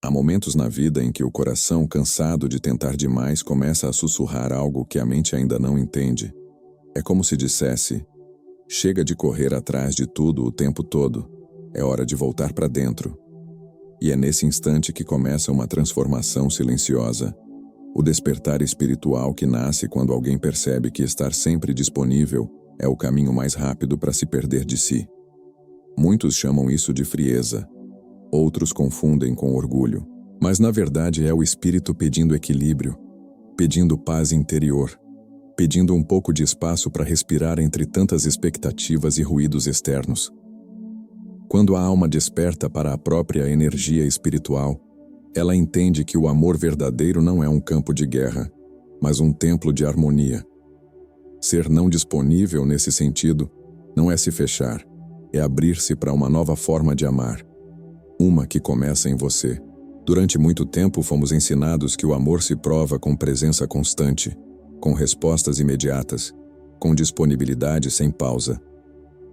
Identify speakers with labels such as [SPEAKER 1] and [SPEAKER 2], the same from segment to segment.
[SPEAKER 1] Há momentos na vida em que o coração, cansado de tentar demais, começa a sussurrar algo que a mente ainda não entende. É como se dissesse: chega de correr atrás de tudo o tempo todo. É hora de voltar para dentro. E é nesse instante que começa uma transformação silenciosa. O despertar espiritual que nasce quando alguém percebe que estar sempre disponível é o caminho mais rápido para se perder de si. Muitos chamam isso de frieza. Outros confundem com orgulho. Mas na verdade é o espírito pedindo equilíbrio, pedindo paz interior, pedindo um pouco de espaço para respirar entre tantas expectativas e ruídos externos. Quando a alma desperta para a própria energia espiritual, ela entende que o amor verdadeiro não é um campo de guerra, mas um templo de harmonia. Ser não disponível nesse sentido não é se fechar, é abrir-se para uma nova forma de amar, uma que começa em você. Durante muito tempo fomos ensinados que o amor se prova com presença constante, com respostas imediatas, com disponibilidade sem pausa.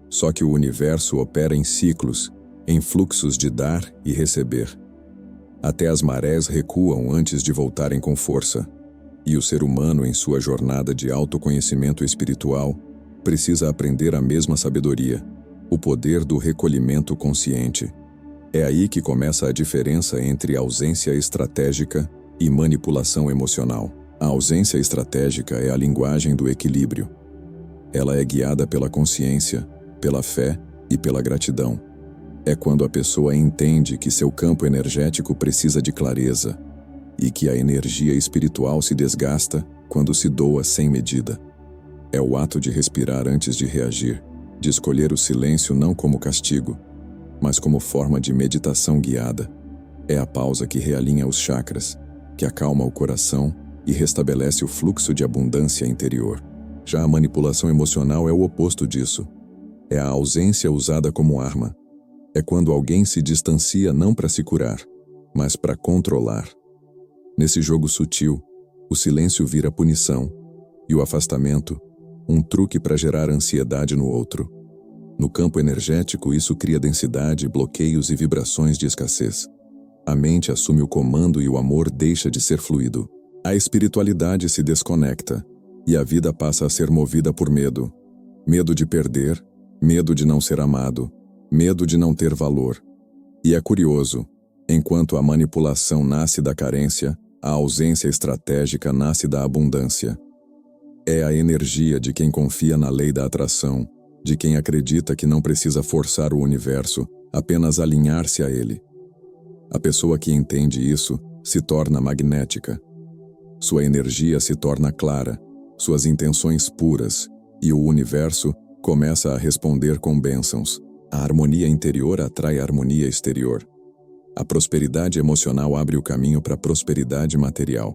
[SPEAKER 1] Só que o universo opera em ciclos, em fluxos de dar e receber. Até as marés recuam antes de voltarem com força, e o ser humano, em sua jornada de autoconhecimento espiritual, precisa aprender a mesma sabedoria, o poder do recolhimento consciente. É aí que começa a diferença entre ausência estratégica e manipulação emocional. A ausência estratégica é a linguagem do equilíbrio. Ela é guiada pela consciência, pela fé e pela gratidão. É quando a pessoa entende que seu campo energético precisa de clareza e que a energia espiritual se desgasta quando se doa sem medida. É o ato de respirar antes de reagir, de escolher o silêncio não como castigo, mas como forma de meditação guiada. É a pausa que realinha os chakras, que acalma o coração e restabelece o fluxo de abundância interior. Já a manipulação emocional é o oposto disso. É a ausência usada como arma. É quando alguém se distancia não para se curar, mas para controlar. Nesse jogo sutil, o silêncio vira punição e o afastamento, um truque para gerar ansiedade no outro. No campo energético, isso cria densidade, bloqueios e vibrações de escassez. A mente assume o comando e o amor deixa de ser fluido. A espiritualidade se desconecta e a vida passa a ser movida por medo. Medo de perder, medo de não ser amado, medo de não ter valor. E é curioso, enquanto a manipulação nasce da carência, a ausência estratégica nasce da abundância. É a energia de quem confia na lei da atração, de quem acredita que não precisa forçar o universo, apenas alinhar-se a ele. A pessoa que entende isso se torna magnética. Sua energia se torna clara, suas intenções puras, e o universo começa a responder com bênçãos. A harmonia interior atrai a harmonia exterior. A prosperidade emocional abre o caminho para a prosperidade material.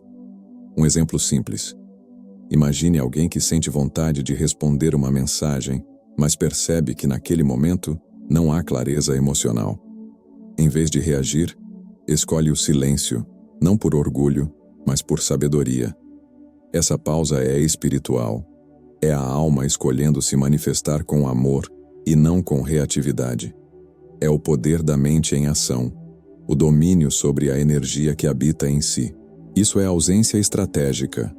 [SPEAKER 1] Um exemplo simples. Imagine alguém que sente vontade de responder uma mensagem, mas percebe que naquele momento não há clareza emocional. Em vez de reagir, escolhe o silêncio, não por orgulho, mas por sabedoria. Essa pausa é espiritual. É a alma escolhendo se manifestar com amor e não com reatividade. É o poder da mente em ação, o domínio sobre a energia que habita em si. Isso é ausência estratégica.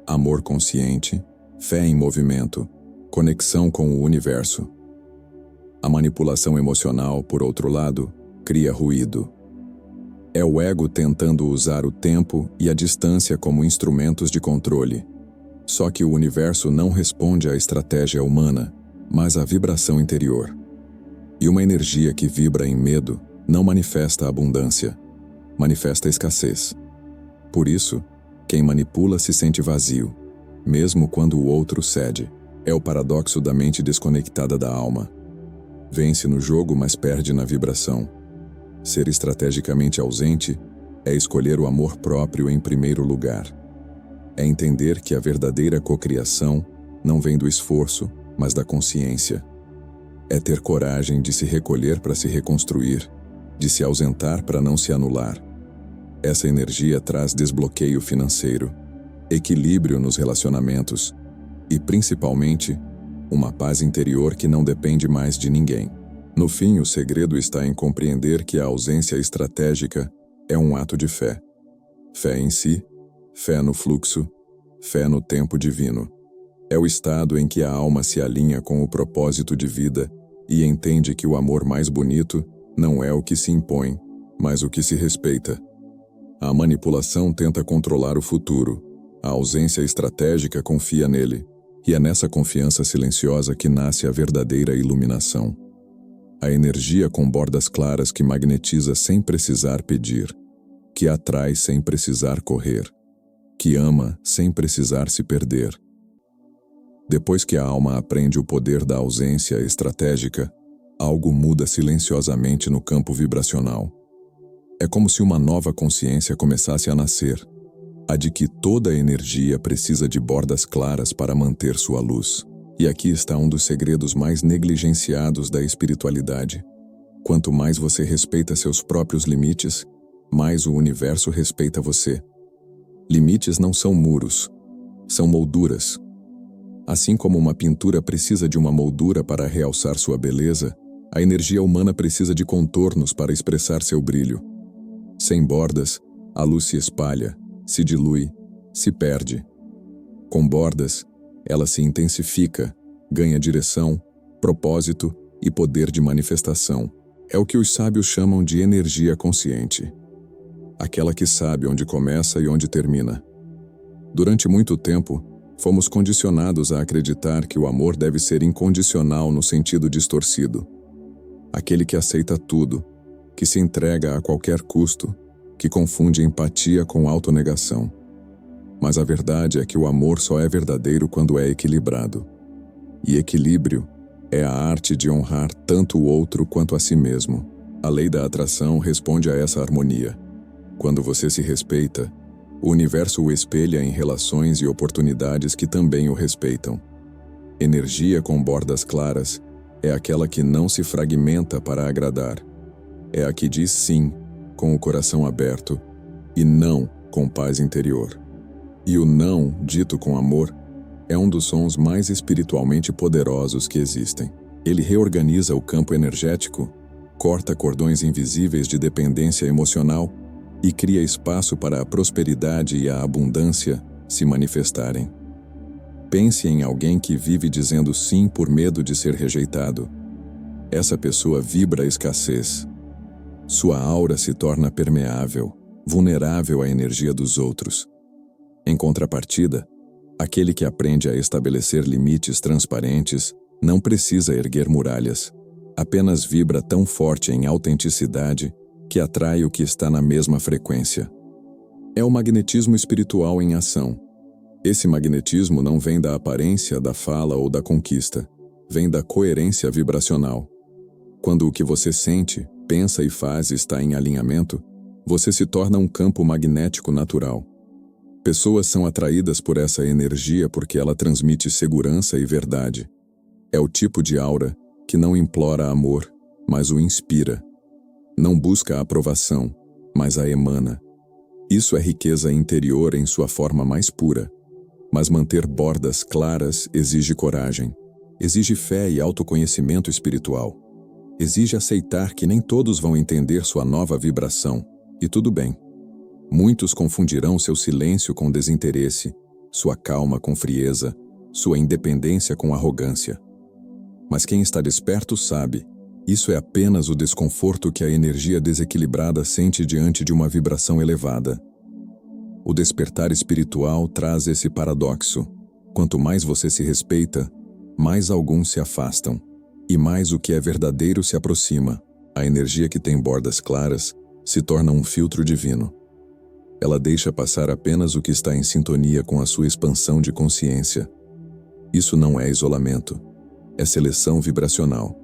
[SPEAKER 1] Amor consciente, fé em movimento, conexão com o universo. A manipulação emocional, por outro lado, cria ruído. É o ego tentando usar o tempo e a distância como instrumentos de controle. Só que o universo não responde à estratégia humana, mas à vibração interior. E uma energia que vibra em medo não manifesta abundância, manifesta escassez. Por isso, quem manipula se sente vazio, mesmo quando o outro cede. É o paradoxo da mente desconectada da alma. Vence no jogo, mas perde na vibração. Ser estrategicamente ausente é escolher o amor próprio em primeiro lugar. É entender que a verdadeira cocriação não vem do esforço, mas da consciência. É ter coragem de se recolher para se reconstruir, de se ausentar para não se anular. Essa energia traz desbloqueio financeiro, equilíbrio nos relacionamentos e, principalmente, uma paz interior que não depende mais de ninguém. No fim, o segredo está em compreender que a ausência estratégica é um ato de fé. Fé em si, fé no fluxo, fé no tempo divino. É o estado em que a alma se alinha com o propósito de vida e entende que o amor mais bonito não é o que se impõe, mas o que se respeita. A manipulação tenta controlar o futuro, a ausência estratégica confia nele, e é nessa confiança silenciosa que nasce a verdadeira iluminação. A energia com bordas claras que magnetiza sem precisar pedir, que atrai sem precisar correr, que ama sem precisar se perder. Depois que a alma aprende o poder da ausência estratégica, algo muda silenciosamente no campo vibracional. É como se uma nova consciência começasse a nascer, a de que toda energia precisa de bordas claras para manter sua luz. E aqui está um dos segredos mais negligenciados da espiritualidade. Quanto mais você respeita seus próprios limites, mais o universo respeita você. Limites não são muros, são molduras. Assim como uma pintura precisa de uma moldura para realçar sua beleza, a energia humana precisa de contornos para expressar seu brilho. Sem bordas, a luz se espalha, se dilui, se perde. Com bordas, ela se intensifica, ganha direção, propósito e poder de manifestação. É o que os sábios chamam de energia consciente. Aquela que sabe onde começa e onde termina. Durante muito tempo, fomos condicionados a acreditar que o amor deve ser incondicional no sentido distorcido. Aquele que aceita tudo, que se entrega a qualquer custo, que confunde empatia com autonegação. Mas a verdade é que o amor só é verdadeiro quando é equilibrado. E equilíbrio é a arte de honrar tanto o outro quanto a si mesmo. A lei da atração responde a essa harmonia. Quando você se respeita, o universo o espelha em relações e oportunidades que também o respeitam. Energia com bordas claras é aquela que não se fragmenta para agradar. É a que diz sim, com o coração aberto, e não com paz interior. E o não, dito com amor, é um dos sons mais espiritualmente poderosos que existem. Ele reorganiza o campo energético, corta cordões invisíveis de dependência emocional e cria espaço para a prosperidade e a abundância se manifestarem. Pense em alguém que vive dizendo sim por medo de ser rejeitado. Essa pessoa vibra a escassez. Sua aura se torna permeável, vulnerável à energia dos outros. Em contrapartida, aquele que aprende a estabelecer limites transparentes não precisa erguer muralhas, apenas vibra tão forte em autenticidade que atrai o que está na mesma frequência. É o magnetismo espiritual em ação. Esse magnetismo não vem da aparência, da fala ou da conquista, vem da coerência vibracional. Quando o que você sente, pensa e faz está em alinhamento, você se torna um campo magnético natural. Pessoas são atraídas por essa energia porque ela transmite segurança e verdade. É o tipo de aura que não implora amor, mas o inspira. Não busca a aprovação, mas a emana. Isso é riqueza interior em sua forma mais pura. Mas manter bordas claras exige coragem, exige fé e autoconhecimento espiritual. Exige aceitar que nem todos vão entender sua nova vibração, e tudo bem. Muitos confundirão seu silêncio com desinteresse, sua calma com frieza, sua independência com arrogância. Mas quem está desperto sabe, isso é apenas o desconforto que a energia desequilibrada sente diante de uma vibração elevada. O despertar espiritual traz esse paradoxo. Quanto mais você se respeita, mais alguns se afastam, e mais o que é verdadeiro se aproxima. A energia que tem bordas claras se torna um filtro divino. Ela deixa passar apenas o que está em sintonia com a sua expansão de consciência. Isso não é isolamento, é seleção vibracional.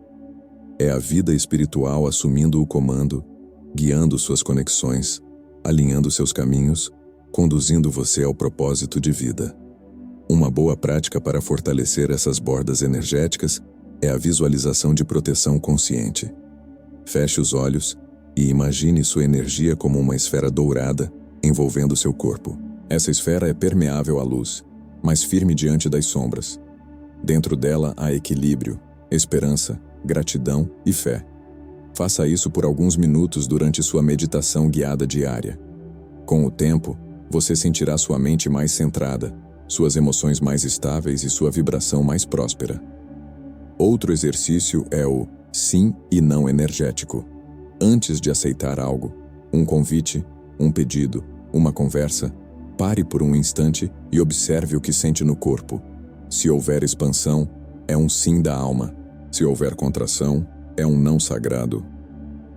[SPEAKER 1] É a vida espiritual assumindo o comando, guiando suas conexões, alinhando seus caminhos, conduzindo você ao propósito de vida. Uma boa prática para fortalecer essas bordas energéticas é a visualização de proteção consciente. Feche os olhos e imagine sua energia como uma esfera dourada envolvendo seu corpo. Essa esfera é permeável à luz, mas firme diante das sombras. Dentro dela há equilíbrio, esperança, gratidão e fé. Faça isso por alguns minutos durante sua meditação guiada diária. Com o tempo, você sentirá sua mente mais centrada, suas emoções mais estáveis e sua vibração mais próspera. Outro exercício é o sim e não energético. Antes de aceitar algo, um convite, um pedido, uma conversa, pare por um instante e observe o que sente no corpo. Se houver expansão, é um sim da alma. Se houver contração, é um não sagrado.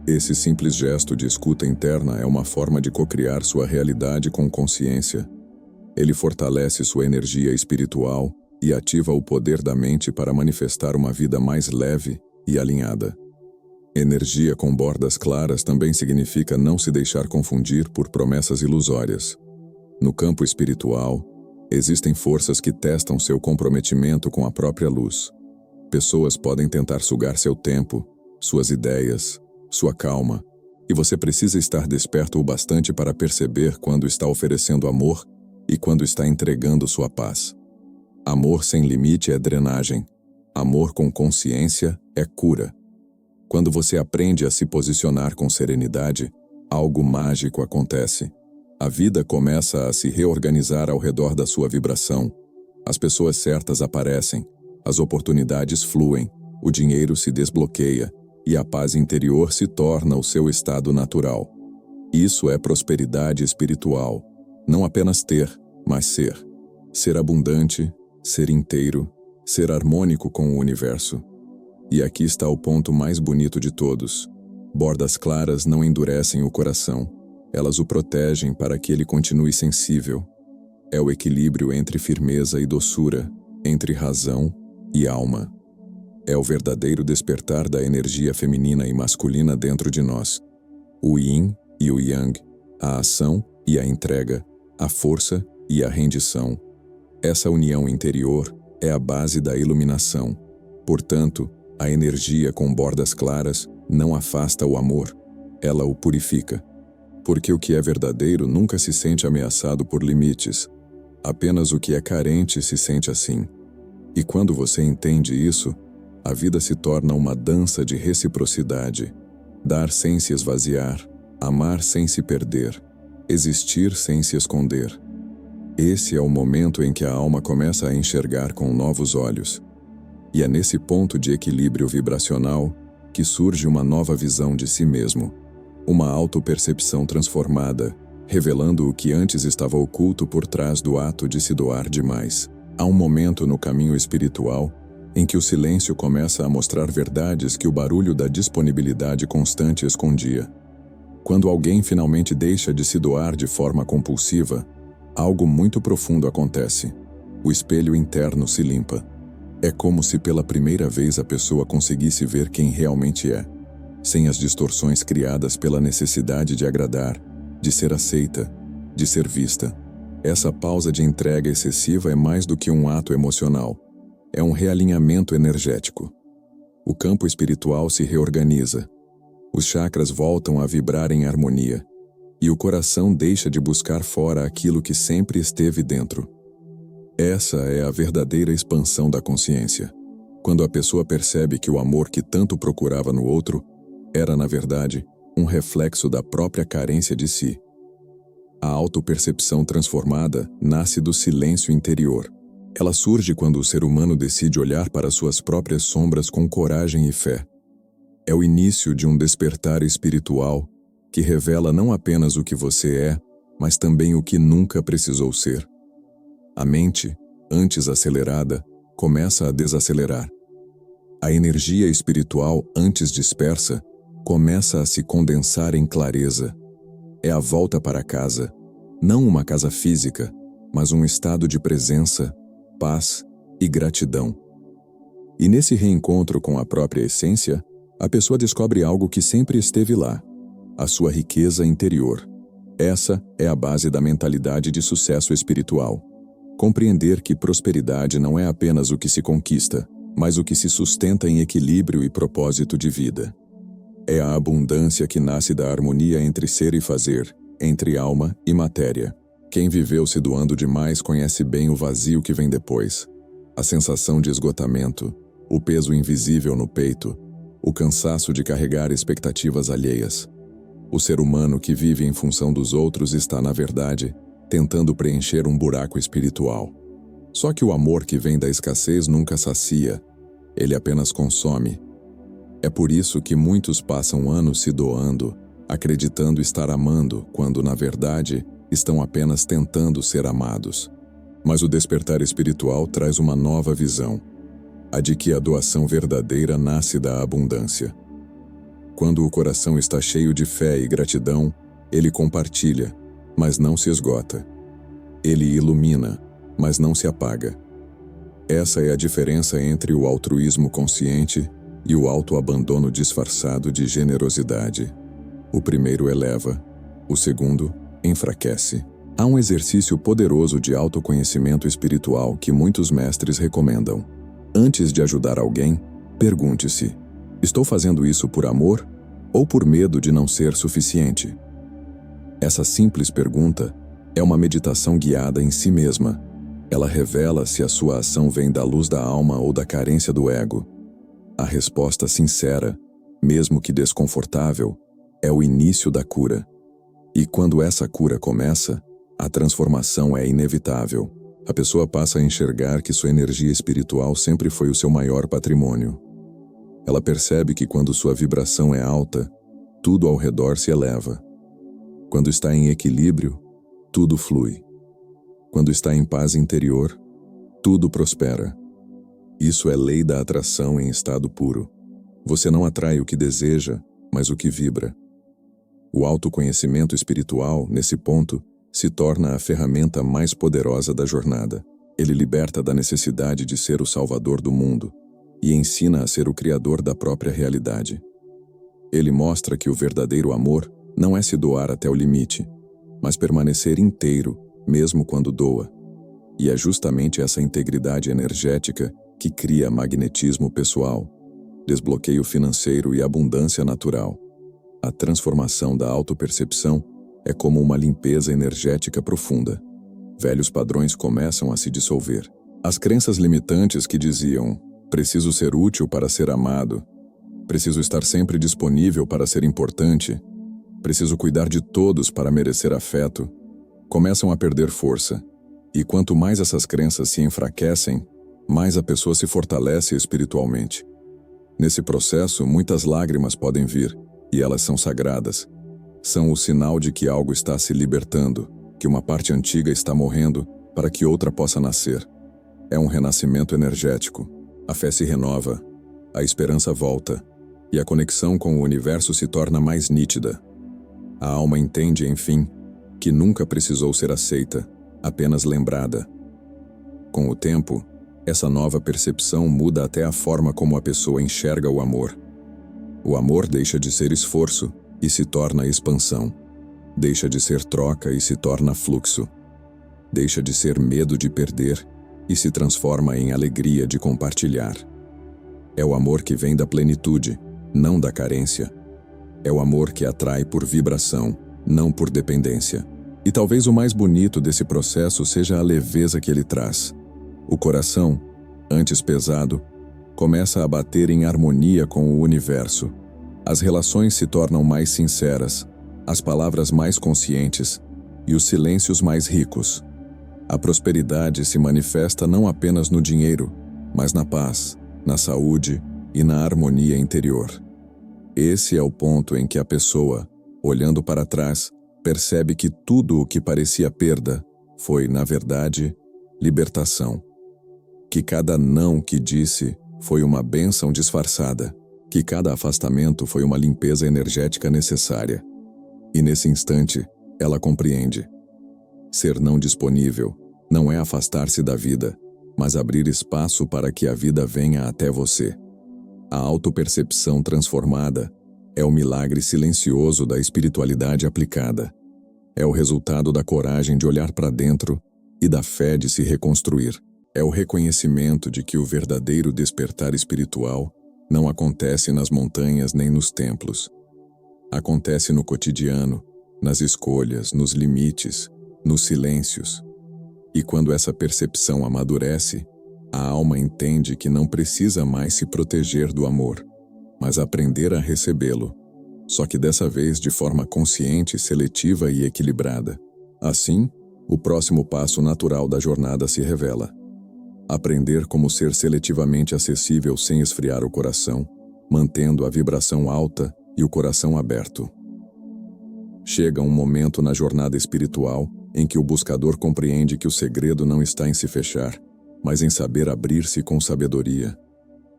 [SPEAKER 1] Esse simples gesto de escuta interna é uma forma de cocriar sua realidade com consciência. Ele fortalece sua energia espiritual e ativa o poder da mente para manifestar uma vida mais leve e alinhada. Energia com bordas claras também significa não se deixar confundir por promessas ilusórias. No campo espiritual, existem forças que testam seu comprometimento com a própria luz. Pessoas podem tentar sugar seu tempo, suas ideias, sua calma, e você precisa estar desperto o bastante para perceber quando está oferecendo amor e quando está entregando sua paz. Amor sem limite é drenagem. Amor com consciência é cura. Quando você aprende a se posicionar com serenidade, algo mágico acontece. A vida começa a se reorganizar ao redor da sua vibração. As pessoas certas aparecem, as oportunidades fluem, o dinheiro se desbloqueia e a paz interior se torna o seu estado natural. Isso é prosperidade espiritual. Não apenas ter, mas ser. Ser abundante, ser inteiro, ser harmônico com o universo. E aqui está o ponto mais bonito de todos. Bordas claras não endurecem o coração. Elas o protegem para que ele continue sensível. É o equilíbrio entre firmeza e doçura, entre razão e alma. É o verdadeiro despertar da energia feminina e masculina dentro de nós. O yin e o yang, a ação e a entrega, a força e a rendição. Essa união interior é a base da iluminação. Portanto, a energia com bordas claras não afasta o amor, ela o purifica. Porque o que é verdadeiro nunca se sente ameaçado por limites. Apenas o que é carente se sente assim. E quando você entende isso, a vida se torna uma dança de reciprocidade. Dar sem se esvaziar, amar sem se perder, existir sem se esconder. Esse é o momento em que a alma começa a enxergar com novos olhos. E é nesse ponto de equilíbrio vibracional que surge uma nova visão de si mesmo. Uma autopercepção transformada, revelando o que antes estava oculto por trás do ato de se doar demais. Há um momento no caminho espiritual em que o silêncio começa a mostrar verdades que o barulho da disponibilidade constante escondia. Quando alguém finalmente deixa de se doar de forma compulsiva, algo muito profundo acontece. O espelho interno se limpa. É como se pela primeira vez a pessoa conseguisse ver quem realmente é, sem as distorções criadas pela necessidade de agradar, de ser aceita, de ser vista. Essa pausa de entrega excessiva é mais do que um ato emocional. É um realinhamento energético. O campo espiritual se reorganiza. Os chakras voltam a vibrar em harmonia. E o coração deixa de buscar fora aquilo que sempre esteve dentro. Essa é a verdadeira expansão da consciência. Quando a pessoa percebe que o amor que tanto procurava no outro era, na verdade, um reflexo da própria carência de si. A autopercepção transformada nasce do silêncio interior. Ela surge quando o ser humano decide olhar para suas próprias sombras com coragem e fé. É o início de um despertar espiritual que revela não apenas o que você é, mas também o que nunca precisou ser. A mente, antes acelerada, começa a desacelerar. A energia espiritual, antes dispersa, começa a se condensar em clareza. É a volta para casa, não uma casa física, mas um estado de presença, paz e gratidão. E nesse reencontro com a própria essência, a pessoa descobre algo que sempre esteve lá, a sua riqueza interior. Essa é a base da mentalidade de sucesso espiritual. Compreender que prosperidade não é apenas o que se conquista, mas o que se sustenta em equilíbrio e propósito de vida. É a abundância que nasce da harmonia entre ser e fazer, entre alma e matéria. Quem viveu se doando demais conhece bem o vazio que vem depois. A sensação de esgotamento, o peso invisível no peito, o cansaço de carregar expectativas alheias. O ser humano que vive em função dos outros está, na verdade, tentando preencher um buraco espiritual. Só que o amor que vem da escassez nunca sacia, ele apenas consome. É por isso que muitos passam anos se doando, acreditando estar amando, quando, na verdade, estão apenas tentando ser amados. Mas o despertar espiritual traz uma nova visão, a de que a doação verdadeira nasce da abundância. Quando o coração está cheio de fé e gratidão, ele compartilha, mas não se esgota. Ele ilumina, mas não se apaga. Essa é a diferença entre o altruísmo consciente e o autoabandono disfarçado de generosidade. O primeiro eleva, o segundo enfraquece. Há um exercício poderoso de autoconhecimento espiritual que muitos mestres recomendam. Antes de ajudar alguém, pergunte-se: estou fazendo isso por amor ou por medo de não ser suficiente? Essa simples pergunta é uma meditação guiada em si mesma. Ela revela se a sua ação vem da luz da alma ou da carência do ego. A resposta sincera, mesmo que desconfortável, é o início da cura. E quando essa cura começa, a transformação é inevitável. A pessoa passa a enxergar que sua energia espiritual sempre foi o seu maior patrimônio. Ela percebe que quando sua vibração é alta, tudo ao redor se eleva. Quando está em equilíbrio, tudo flui. Quando está em paz interior, tudo prospera. Isso é lei da atração em estado puro. Você não atrai o que deseja, mas o que vibra. O autoconhecimento espiritual, nesse ponto, se torna a ferramenta mais poderosa da jornada. Ele liberta da necessidade de ser o salvador do mundo e ensina a ser o criador da própria realidade. Ele mostra que o verdadeiro amor não é se doar até o limite, mas permanecer inteiro, mesmo quando doa. E é justamente essa integridade energética que cria magnetismo pessoal, desbloqueio financeiro e abundância natural. A transformação da autopercepção é como uma limpeza energética profunda. Velhos padrões começam a se dissolver. As crenças limitantes que diziam: preciso ser útil para ser amado, preciso estar sempre disponível para ser importante, preciso cuidar de todos para merecer afeto, começam a perder força. E quanto mais essas crenças se enfraquecem, mais a pessoa se fortalece espiritualmente. Nesse processo, muitas lágrimas podem vir, e elas são sagradas. São o sinal de que algo está se libertando, que uma parte antiga está morrendo para que outra possa nascer. É um renascimento energético. A fé se renova, a esperança volta, e a conexão com o universo se torna mais nítida. A alma entende, enfim, que nunca precisou ser aceita, apenas lembrada. Com o tempo, essa nova percepção muda até a forma como a pessoa enxerga o amor. O amor deixa de ser esforço e se torna expansão. Deixa de ser troca e se torna fluxo. Deixa de ser medo de perder e se transforma em alegria de compartilhar. É o amor que vem da plenitude, não da carência. É o amor que atrai por vibração, não por dependência. E talvez o mais bonito desse processo seja a leveza que ele traz. O coração, antes pesado, começa a bater em harmonia com o universo. As relações se tornam mais sinceras, as palavras mais conscientes e os silêncios mais ricos. A prosperidade se manifesta não apenas no dinheiro, mas na paz, na saúde e na harmonia interior. Esse é o ponto em que a pessoa, olhando para trás, percebe que tudo o que parecia perda foi, na verdade, libertação. Que cada não que disse foi uma bênção disfarçada, que cada afastamento foi uma limpeza energética necessária. E nesse instante, ela compreende. Ser não disponível não é afastar-se da vida, mas abrir espaço para que a vida venha até você. A autopercepção transformada é o milagre silencioso da espiritualidade aplicada. É o resultado da coragem de olhar para dentro e da fé de se reconstruir. É o reconhecimento de que o verdadeiro despertar espiritual não acontece nas montanhas nem nos templos. Acontece no cotidiano, nas escolhas, nos limites, nos silêncios. E quando essa percepção amadurece, a alma entende que não precisa mais se proteger do amor. mas aprender a recebê-lo. Só que dessa vez de forma consciente, seletiva e equilibrada. Assim, o próximo passo natural da jornada se revela. Aprender como ser seletivamente acessível sem esfriar o coração, mantendo a vibração alta e o coração aberto. Chega um momento na jornada espiritual em que o buscador compreende que o segredo não está em se fechar, mas em saber abrir-se com sabedoria.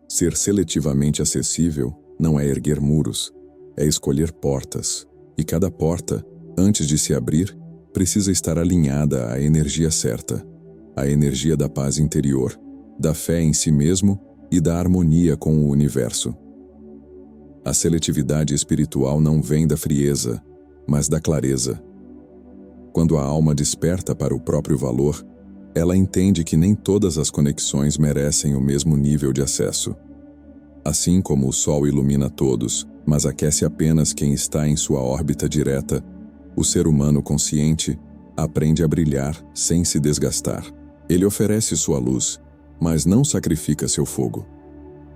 [SPEAKER 1] Ser seletivamente acessível não é erguer muros, é escolher portas, e cada porta, antes de se abrir, precisa estar alinhada à energia certa, a energia da paz interior, da fé em si mesmo e da harmonia com o universo. A seletividade espiritual não vem da frieza, mas da clareza. Quando a alma desperta para o próprio valor, ela entende que nem todas as conexões merecem o mesmo nível de acesso. Assim como o Sol ilumina todos, mas aquece apenas quem está em sua órbita direta, o ser humano consciente aprende a brilhar sem se desgastar. Ele oferece sua luz, mas não sacrifica seu fogo.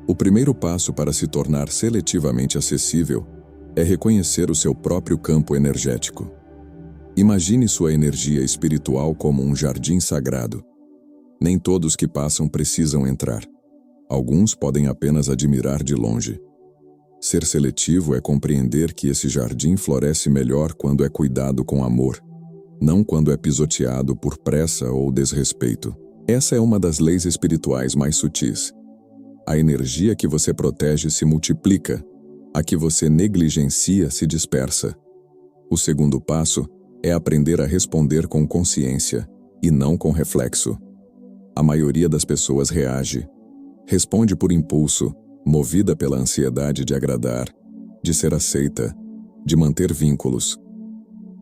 [SPEAKER 1] O primeiro passo para se tornar seletivamente acessível é reconhecer o seu próprio campo energético. Imagine sua energia espiritual como um jardim sagrado. Nem todos que passam precisam entrar. Alguns podem apenas admirar de longe. Ser seletivo é compreender que esse jardim floresce melhor quando é cuidado com amor, não quando é pisoteado por pressa ou desrespeito. Essa é uma das leis espirituais mais sutis. A energia que você protege se multiplica, a que você negligencia se dispersa. O segundo passo é aprender a responder com consciência e não com reflexo. A maioria das pessoas reage. Responde por impulso, movida pela ansiedade de agradar, de ser aceita, de manter vínculos.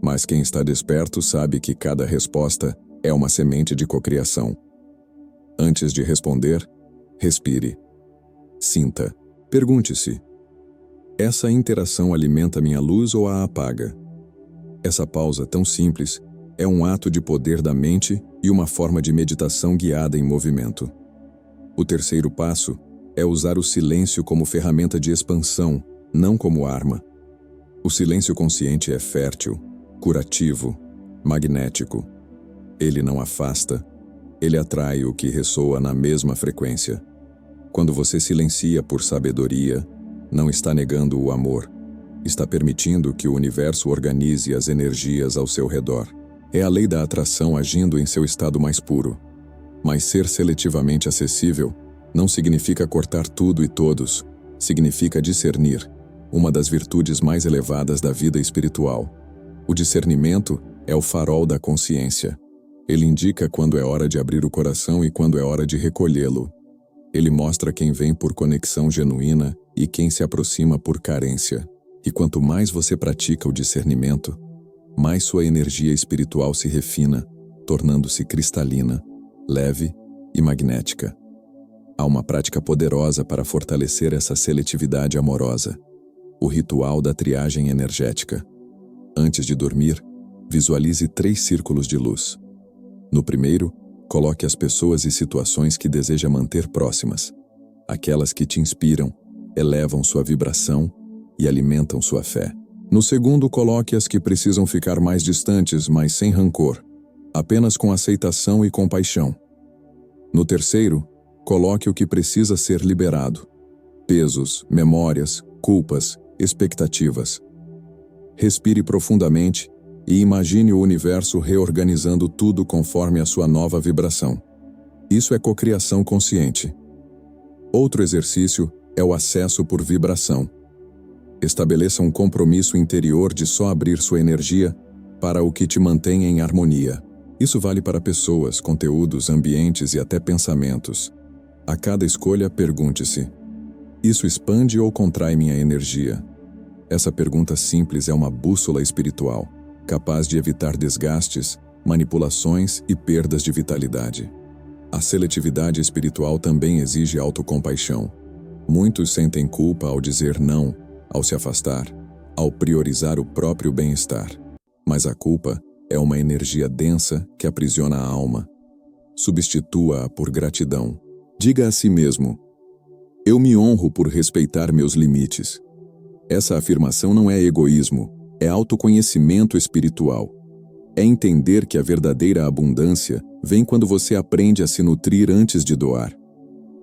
[SPEAKER 1] Mas quem está desperto sabe que cada resposta é uma semente de cocriação. Antes de responder, respire. Sinta. Pergunte-se: essa interação alimenta minha luz ou a apaga? Essa pausa tão simples é um ato de poder da mente e uma forma de meditação guiada em movimento. O terceiro passo é usar o silêncio como ferramenta de expansão, não como arma. O silêncio consciente é fértil, curativo, magnético. Ele não afasta, ele atrai o que ressoa na mesma frequência. Quando você silencia por sabedoria, não está negando o amor, está permitindo que o universo organize as energias ao seu redor. É a lei da atração agindo em seu estado mais puro. Mas ser seletivamente acessível não significa cortar tudo e todos, significa discernir, uma das virtudes mais elevadas da vida espiritual. O discernimento é o farol da consciência. Ele indica quando é hora de abrir o coração e quando é hora de recolhê-lo. Ele mostra quem vem por conexão genuína e quem se aproxima por carência. E quanto mais você pratica o discernimento, mais sua energia espiritual se refina, tornando-se cristalina, leve e magnética. Há uma prática poderosa para fortalecer essa seletividade amorosa: o ritual da triagem energética. Antes de dormir, visualize 3 círculos de luz. No primeiro, coloque as pessoas e situações que deseja manter próximas. Aquelas que te inspiram, elevam sua vibração e alimentam sua fé. No segundo, coloque as que precisam ficar mais distantes, mas sem rancor, apenas com aceitação e compaixão. No terceiro, coloque o que precisa ser liberado: pesos, memórias, culpas, expectativas. Respire profundamente e imagine o universo reorganizando tudo conforme a sua nova vibração. Isso é cocriação consciente. Outro exercício é o acesso por vibração. Estabeleça um compromisso interior de só abrir sua energia para o que te mantém em harmonia. Isso vale para pessoas, conteúdos, ambientes e até pensamentos. A cada escolha, pergunte-se: isso expande ou contrai minha energia? Essa pergunta simples é uma bússola espiritual, capaz de evitar desgastes, manipulações e perdas de vitalidade. A seletividade espiritual também exige autocompaixão. Muitos sentem culpa ao dizer não, ao se afastar, ao priorizar o próprio bem-estar. Mas a culpa é uma energia densa que aprisiona a alma. Substitua-a por gratidão. Diga a si mesmo: Eu me honro por respeitar meus limites. Essa afirmação não é egoísmo, é autoconhecimento espiritual. É entender que a verdadeira abundância vem quando você aprende a se nutrir antes de doar.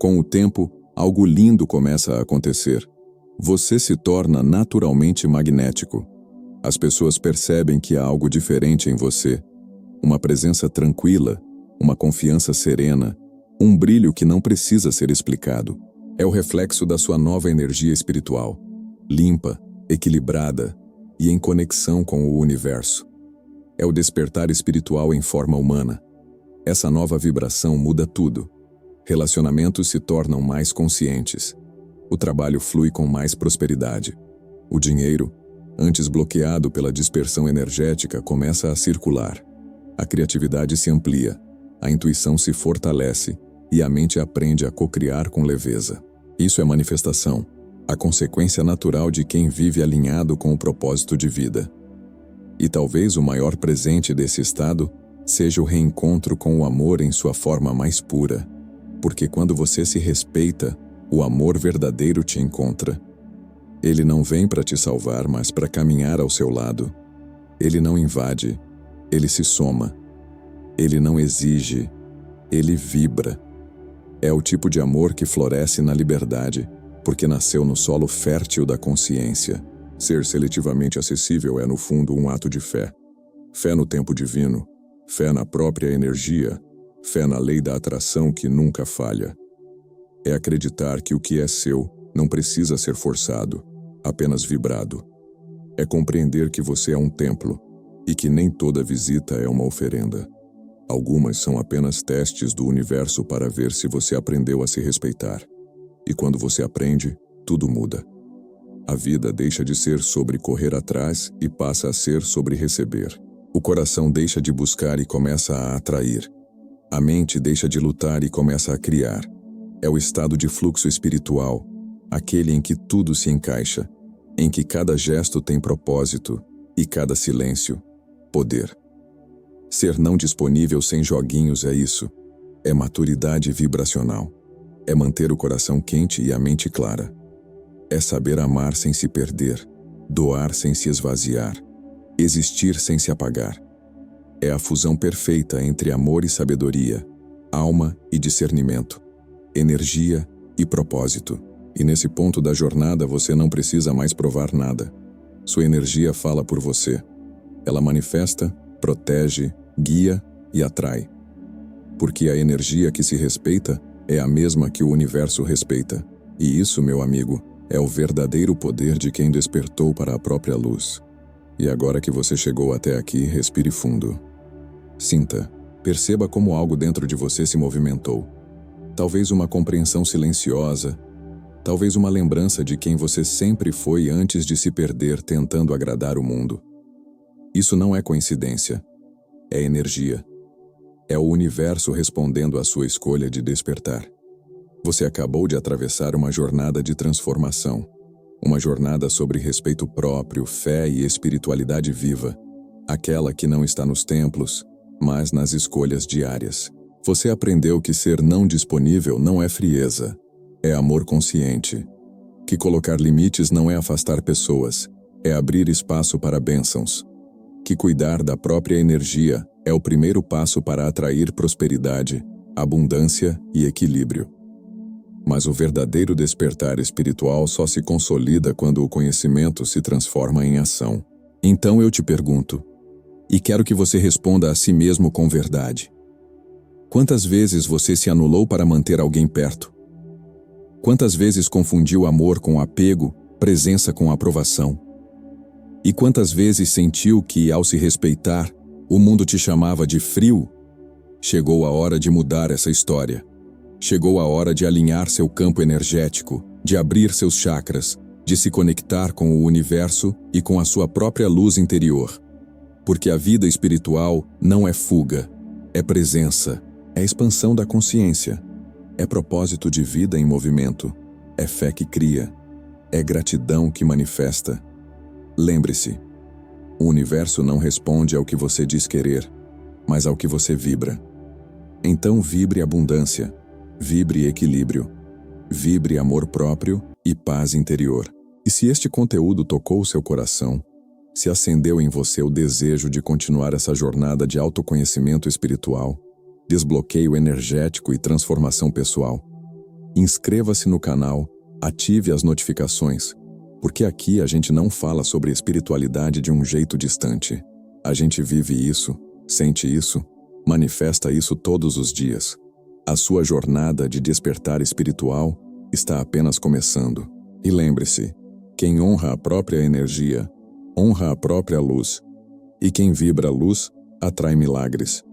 [SPEAKER 1] Com o tempo, algo lindo começa a acontecer. Você se torna naturalmente magnético. As pessoas percebem que há algo diferente em você. Uma presença tranquila, uma confiança serena, um brilho que não precisa ser explicado. É o reflexo da sua nova energia espiritual, limpa, equilibrada e em conexão com o universo. É o despertar espiritual em forma humana. Essa nova vibração muda tudo. Relacionamentos se tornam mais conscientes. O trabalho flui com mais prosperidade. O dinheiro, antes bloqueado pela dispersão energética, começa a circular. A criatividade se amplia, a intuição se fortalece e a mente aprende a cocriar com leveza. Isso é manifestação, a consequência natural de quem vive alinhado com o propósito de vida. E talvez o maior presente desse estado seja o reencontro com o amor em sua forma mais pura, porque quando você se respeita, o amor verdadeiro te encontra. Ele não vem para te salvar, mas para caminhar ao seu lado. Ele não invade, ele se soma. Ele não exige, ele vibra. É o tipo de amor que floresce na liberdade, porque nasceu no solo fértil da consciência. Ser seletivamente acessível é, no fundo, um ato de fé. Fé no tempo divino, fé na própria energia, fé na lei da atração que nunca falha. É acreditar que o que é seu não precisa ser forçado, apenas vibrado. É compreender que você é um templo e que nem toda visita é uma oferenda. Algumas são apenas testes do universo para ver se você aprendeu a se respeitar. E quando você aprende, tudo muda. A vida deixa de ser sobre correr atrás e passa a ser sobre receber. O coração deixa de buscar e começa a atrair. A mente deixa de lutar e começa a criar. É o estado de fluxo espiritual, aquele em que tudo se encaixa, em que cada gesto tem propósito e cada silêncio, poder. Ser não disponível sem joguinhos é isso. É maturidade vibracional. É manter o coração quente e a mente clara. É saber amar sem se perder, doar sem se esvaziar, existir sem se apagar. É a fusão perfeita entre amor e sabedoria, alma e discernimento, energia e propósito. E nesse ponto da jornada você não precisa mais provar nada. Sua energia fala por você. Ela manifesta, protege, guia e atrai. Porque a energia que se respeita é a mesma que o universo respeita. E isso, meu amigo, é o verdadeiro poder de quem despertou para a própria luz. E agora que você chegou até aqui, respire fundo. Sinta, perceba como algo dentro de você se movimentou. Talvez uma compreensão silenciosa, talvez uma lembrança de quem você sempre foi antes de se perder tentando agradar o mundo. Isso não é coincidência. É energia. É o universo respondendo à sua escolha de despertar. Você acabou de atravessar uma jornada de transformação. Uma jornada sobre respeito próprio, fé e espiritualidade viva. Aquela que não está nos templos, mas nas escolhas diárias. Você aprendeu que ser não disponível não é frieza, é amor consciente. Que colocar limites não é afastar pessoas, é abrir espaço para bênçãos. Que cuidar da própria energia é o primeiro passo para atrair prosperidade, abundância e equilíbrio. Mas o verdadeiro despertar espiritual só se consolida quando o conhecimento se transforma em ação. Então eu te pergunto, e quero que você responda a si mesmo com verdade. Quantas vezes você se anulou para manter alguém perto? Quantas vezes confundiu amor com apego, presença com aprovação? E quantas vezes sentiu que, ao se respeitar, o mundo te chamava de frio? Chegou a hora de mudar essa história. Chegou a hora de alinhar seu campo energético, de abrir seus chakras, de se conectar com o universo e com a sua própria luz interior. Porque a vida espiritual não é fuga, é presença, é expansão da consciência, é propósito de vida em movimento, é fé que cria, é gratidão que manifesta. Lembre-se, o universo não responde ao que você diz querer, mas ao que você vibra. Então vibre abundância, vibre equilíbrio, Vibre amor próprio e paz interior. E se este conteúdo tocou o seu coração, se acendeu em você o desejo de continuar essa jornada de autoconhecimento espiritual, desbloqueio energético e transformação pessoal, inscreva-se no canal, ative as notificações, porque aqui a gente não fala sobre espiritualidade de um jeito distante. A gente vive isso, sente isso, manifesta isso todos os dias. A sua jornada de despertar espiritual está apenas começando. E lembre-se, quem honra a própria energia, honra a própria luz. E quem vibra a luz, atrai milagres.